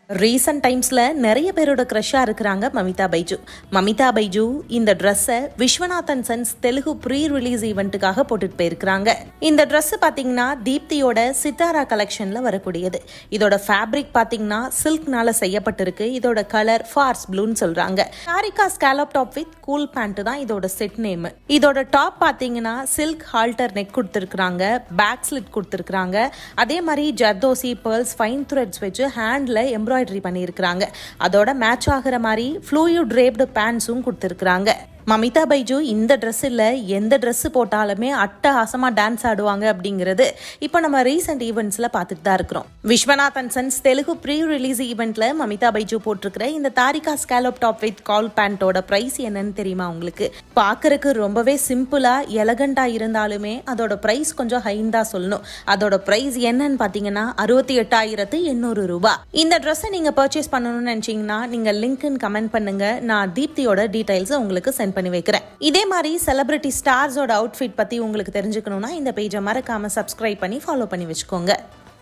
Recent டைம்ஸ்ல நிறைய பேரோட க்ரஷ்ஷா இருக்கிறாங்க மமிதா பைஜு. மமிதா பைஜு இந்த ட்ரெஸ்ஸை Viswanathan Sons Telugu pre release ஈவெண்ட்டுக்காக போட்டுட்டு போயிருக்கிறாங்க. இந்த ட்ரெஸ் பாத்தீங்கன்னா தீப்தியோட சித்தாரா கலெக்ஷன்ல வரக்கூடியது. இதோட ஃபேப்ரிக் பாத்தீங்கன்னா சில்க்னால செய்யப்பட்டிருக்கு. இதோட கலர் ஃபார்ஸ் ப்ளூன்னு சொல்றாங்க. Sarika scallop top with cool pant தான் இதோட செட் நேம். இதோட டாப் பாத்தீங்கன்னா சில்க் ஹால்டர் நெக் கொடுத்துருக்காங்க, பேக் ஸ்லிட் கொடுத்துருக்காங்க. அதே மாதிரி ஜர்தோசி பேர்ல்ஸ் ஃபைன் த்ரெட்ஸ் வச்சு ஹேண்ட்ல எம்ப்ராய்டரி பண்ணியிருக்கிறாங்க. அதோட மேட்ச் ஆகிற மாதிரி ஃப்ளூயிட் ட்ரேப்டு பேண்ட்ஸும் கொடுத்துருக்காங்க. மமிதா பைஜு இந்த ட்ரெஸ்ஸில் எந்த ட்ரெஸ்ஸு போட்டாலுமே அட்டகாசமாக டான்ஸ் ஆடுவாங்க அப்படிங்கிறது இப்போ நம்ம ரீசெண்ட் ஈவெண்ட்ஸில் பார்த்துட்டு தான் இருக்கிறோம். Viswanathan Sons Telugu pre release ஈவெண்ட்டில் மமிதா பைஜு போட்டிருக்கிற இந்த Tarika scallop top with cowl பேண்டோட ப்ரைஸ் என்னன்னு தெரியுமா உங்களுக்கு? பார்க்கறதுக்கு ரொம்பவே சிம்பிளாக எலகண்டாக இருந்தாலுமே அதோட ப்ரைஸ் கொஞ்சம் ஹைன்னு தான் சொல்லணும். அதோட ப்ரைஸ் என்னன்னு பார்த்தீங்கன்னா 68,800 ரூபாய். இந்த ட்ரெஸ்ஸை நீங்கள் பர்ச்சேஸ் பண்ணணும்னு நினச்சிங்கன்னா நீங்கள் லிங்க்னு கமெண்ட் பண்ணுங்க. நான் தீப்தியோட டீடைல்ஸை உங்களுக்கு சென்ட் பண்ணி வைக்கிறேன். இதே மாதிரி செலிபிரிட்டி ஸ்டார்ஸோட அவுட்ஃபிட் பத்தி உங்களுக்கு தெரிஞ்சுக்கணும்னா இந்த பேஜை மறக்காம சப்ஸ்கிரைப் பண்ணி ஃபாலோ பண்ணி வச்சுக்கோங்க.